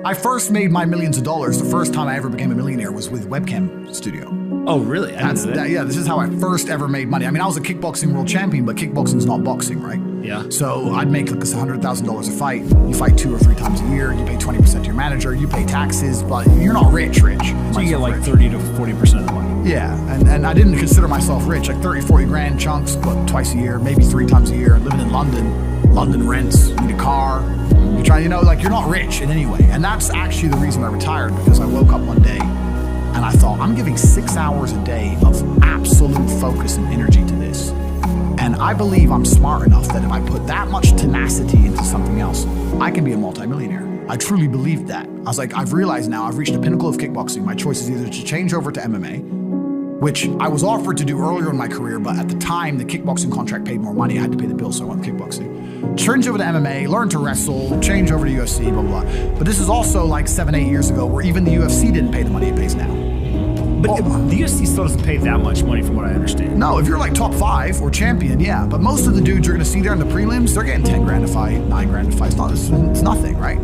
I first made my millions of dollars. The first time I ever became a millionaire was with webcam studio. Oh, really? I didn't know that. Yeah, this is how I first ever made money. I mean, I was a kickboxing world champion, but kickboxing's not boxing, right? Yeah. So I'd make like $100,000 a fight. You fight 2 or 3 times a year. You pay 20% to your manager. You pay taxes, but you're not rich. So you get like 30 to 40% of the money. Yeah, and I didn't consider myself rich. Like 30, 40 grand chunks, but twice a year, maybe 3 times a year. Living in London, London rents, you need a car. You're trying, like you're not rich in any way. And that's actually the reason I retired, because I woke up one day and I thought, I'm giving 6 hours a day of absolute focus and energy to this. And I believe I'm smart enough that if I put that much tenacity into something else, I can be a multimillionaire. I truly believed that. I was like, I've realized now I've reached the pinnacle of kickboxing. My choice is either to change over to MMA, which I was offered to do earlier in my career, but at the time, the kickboxing contract paid more money. I had to pay the bills, so I went kickboxing. Change over to MMA, learn to wrestle, change over to UFC, blah, blah, blah. But this is also like 7, 8 years ago, where even the UFC didn't pay the money it pays now. But the UFC still doesn't pay that much money from what I understand. No, if you're like top 5 or champion, yeah. But most of the dudes you're going to see there in the prelims, they're getting 10 grand a fight, 9 grand a fight. It's nothing, right?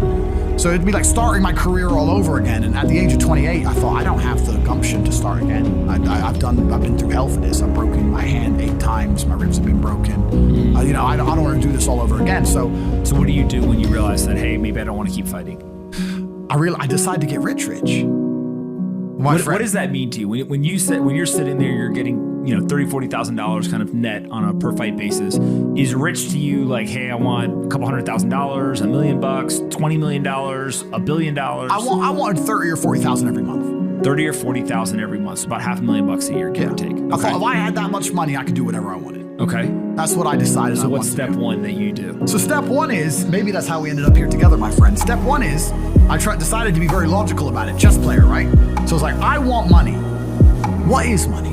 So it'd be like starting my career all over again. And at the age of 28, I thought, I don't have the gumption to start again. I've been through hell for this. I've broken my hand 8 times. My ribs have been broken. I don't want to do this all over again. So what do you do when you realize that, hey, maybe I don't want to keep fighting? I decided to get rich. What does that mean to you? When you're sitting there, you're getting $30,000, $40,000 kind of net on a per fight basis. Is rich to you like, hey, I want a couple $100,000, $1 million, $20 million, $1 billion? I want 30 or 40,000 every month. 30 or 40,000 every month, so about $500,000 a year, give or take. Okay. I thought if I had that much money, I could do whatever I wanted. Okay. That's what I decided. So what's step 1 that you do? So step 1 is, maybe that's how we ended up here together, my friend. Step 1 is, decided to be very logical about it. Chess player, right? So it's like, I want money. What is money?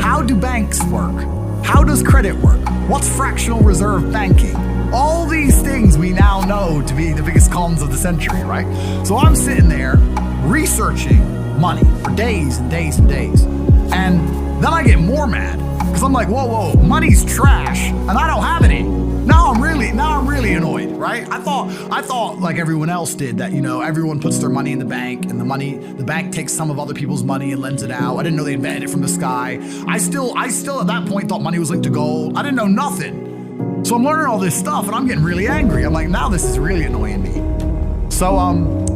How do banks work? How does credit work? What's fractional reserve banking? All these things we now know to be the biggest cons of the century, right? So I'm sitting there researching money for days and days and days. And then I get more mad because I'm like, whoa, money's trash and I don't have any. Now I'm really annoyed, right? I thought like everyone else did that, everyone puts their money in the bank and the bank takes some of other people's money and lends it out. I didn't know they invented it from the sky. I still at that point thought money was linked to gold. I didn't know nothing. So I'm learning all this stuff and I'm getting really angry. I'm like, now this is really annoying me. So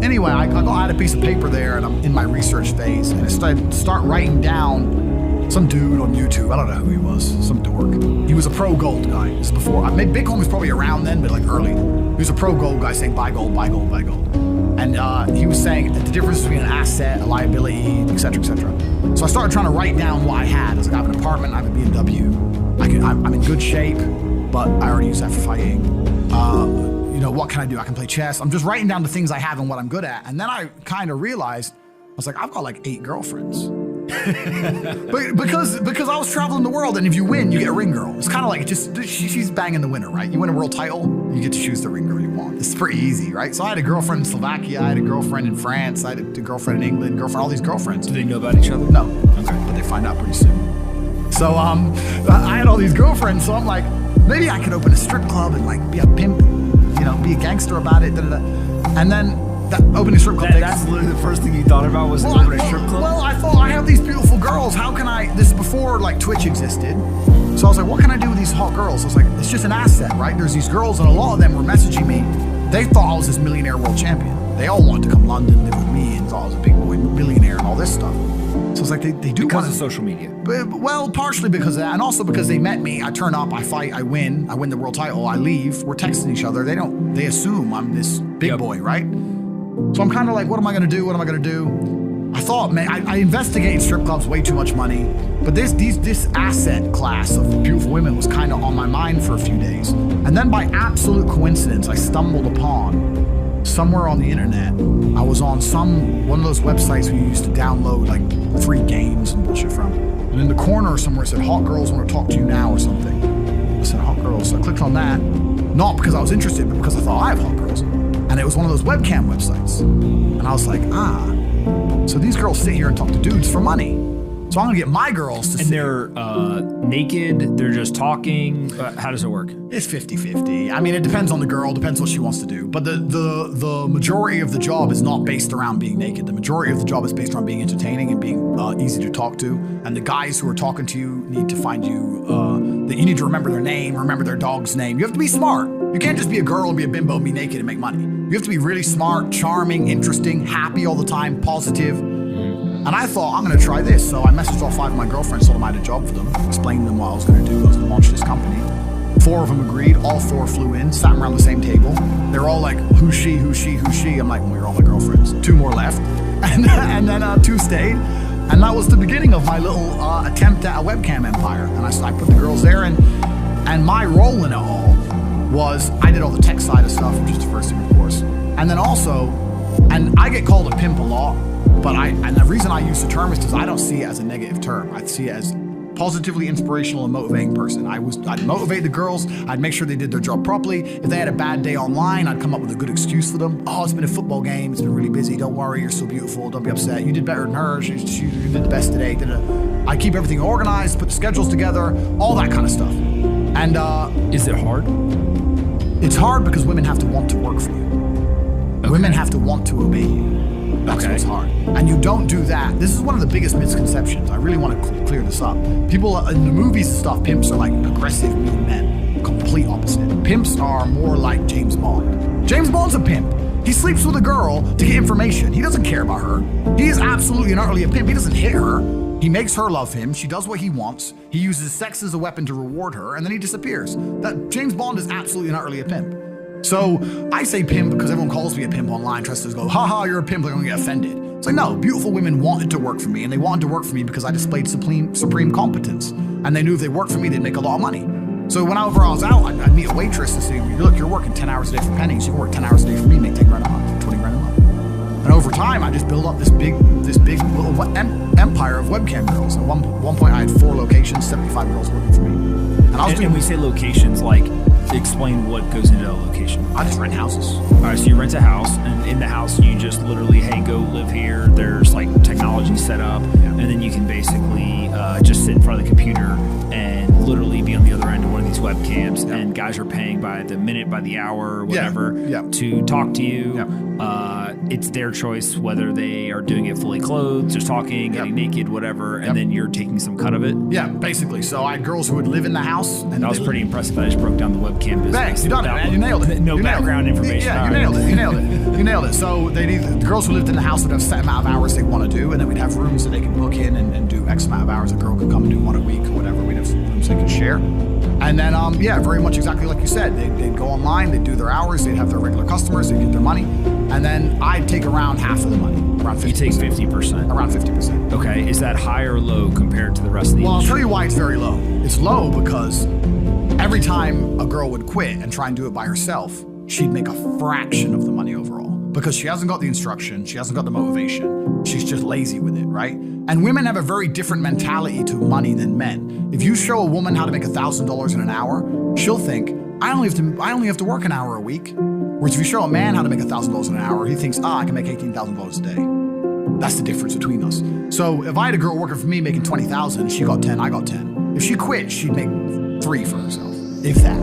anyway, I had a piece of paper there and I'm in my research phase and I start writing down some dude on YouTube. I don't know who he was, some dork. He was a pro gold guy. This is before. Bitcoin was probably around then, but like early. He was a pro gold guy saying buy gold, buy gold, buy gold. And he was saying that the difference between an asset, a liability, et cetera, et cetera. So I started trying to write down what I had. I was like, I have an apartment, I have a BMW. I'm in good shape, but I already use that for fighting. What can I do? I can play chess. I'm just writing down the things I have and what I'm good at. And then I kind of realized, I was like, I've got like 8 girlfriends. because I was traveling the world, and if you win, you get a ring girl. It's kind of like she's banging the winner, right? You win a world title, you get to choose the ring girl you want. It's pretty easy, right? So I had a girlfriend in Slovakia, I had a girlfriend in France, I had a girlfriend in England, all these girlfriends. Do they know about each other? No. Okay, but they find out pretty soon. So I had all these girlfriends, so I'm like, maybe I could open a strip club and like be a pimp, be a gangster about it, and then. That opening strip club. That's literally the first thing you thought about was opening a strip club? Well, I thought I have these beautiful girls. How can this is before like Twitch existed. So I was like, what can I do with these hot girls? I was like, it's just an asset, right? There's these girls and a lot of them were messaging me. They thought I was this millionaire world champion. They all wanted to come to London, live with me, and thought I was a big boy millionaire and all this stuff. So it's like they do because of social media. Well, partially because of that, and also because they met me. I turn up, I fight, I win the world title, I leave. We're texting each other. They assume I'm this big boy, right? So I'm kind of like, what am I going to do? I thought, man, I investigated strip clubs, way too much money. But this asset class of beautiful women was kind of on my mind for a few days. And then by absolute coincidence, I stumbled upon somewhere on the internet. I was on one of those websites where you used to download like free games and bullshit from. And in the corner somewhere it said, hot girls want to talk to you now or something. I said, hot girls. So I clicked on that, not because I was interested, but because I thought I have hot girls. And it was one of those webcam websites. And I was like, so these girls sit here and talk to dudes for money. So I'm gonna get my girls to And they're naked, they're just talking. How does it work? It's 50-50. I mean, it depends on the girl, depends what she wants to do. But the majority of the job is not based around being naked. The majority of the job is based around being entertaining and being easy to talk to. And the guys who are talking to you need to find you, that you need to remember their name, remember their dog's name. You have to be smart. You can't just be a girl and be a bimbo and be naked and make money. You have to be really smart, charming, interesting, happy all the time, positive. And I thought, I'm going to try this. So I messaged all 5 of my girlfriends, told them I had a job for them, explained to them what I was going to do. I was going to launch this company. 4 of them agreed. All 4 flew in, sat around the same table. They were all like, who's she, who's she, who's she? I'm like, well, you're all my girlfriends. 2 more left. And then 2 stayed. And that was the beginning of my little attempt at a webcam empire. And I put the girls there. And my role in it all was I did all the tech side of stuff, which is the first thing, of course. And then also, and I get called a pimp a lot. But and the reason I use the term is because I don't see it as a negative term. I see it as positively inspirational and motivating person. I'd motivate the girls. I'd make sure they did their job properly. If they had a bad day online, I'd come up with a good excuse for them. Oh, it's been a football game. It's been really busy. Don't worry. You're so beautiful. Don't be upset. You did better than her. She did the best today. I keep everything organized, put the schedules together, all that kind of stuff. And is it hard? It's hard because women have to want to work for you. Okay. Women have to want to obey you. That's what's hard. And you don't do that. This is one of the biggest misconceptions. I really want to clear this up. People in the movies and stuff, pimps are like aggressive, mean men. Complete opposite. Pimps are more like James Bond. James Bond's a pimp. He sleeps with a girl to get information. He doesn't care about her. He is absolutely and utterly a pimp. He doesn't hit her. He makes her love him. She does what he wants. He uses sex as a weapon to reward her, and then he disappears. That James Bond is absolutely and utterly a pimp. So I say pimp because everyone calls me a pimp online, tries to go, haha, you're a pimp, they're gonna get offended. It's like, no, beautiful women wanted to work for me, and they wanted to work for me because I displayed supreme competence. And they knew if they worked for me, they'd make a lot of money. So whenever I was out, I'd meet a waitress and say, look, you're working 10 hours a day for pennies, you can work 10 hours a day for me, make 10 grand a month, 20 grand a month. And over time, I just built up this big little empire of webcam girls. At one point, I had 4 locations, 75 girls working for me. And we say locations, like, explain what goes into a location. I just rent houses. All right, so you rent a house, and in the house, you just literally, hey, go live here. There's like technology set up, and then you can basically just sit in front of the computer and literally be on the other end of one of these webcams, and guys are paying by the minute, by the hour, whatever, to talk to you. It's their choice whether they are doing it fully clothed, just talking, getting naked, whatever, and then you're taking some cut of it. Yeah, basically. So I had girls who would live in the house. And that was pretty impressive. I just broke down the webcam business. Thanks, you done it, man. You nailed it. No background information. Yeah, you nailed it. You nailed it. You nailed it. So the girls who lived in the house would have a set amount of hours they want to do, and then we'd have rooms that they could book in and do X amount of hours. A girl could come and do 1 a week or whatever. We'd have rooms they could share. And then, very much exactly like you said. They'd go online, they'd do their hours, they'd have their regular customers, they'd get their money. And then I'd take around half of the money, around 50%. You take 50%? Around 50%. Okay, is that high or low compared to the rest of the industry? I'll tell you why it's very low. It's low because every time a girl would quit and try and do it by herself, she'd make a fraction of the money overall. Because she hasn't got the instruction, she hasn't got the motivation, she's just lazy with it, right? And women have a very different mentality to money than men. If you show a woman how to make $1,000 in an hour, she'll think, I only have to work an hour a week. Whereas if you show a man how to make $1,000 in an hour, he thinks, I can make $18,000 a day. That's the difference between us. So if I had a girl working for me making $20,000, she got 10, I got 10. If she quit, she'd make 3 for herself, if that.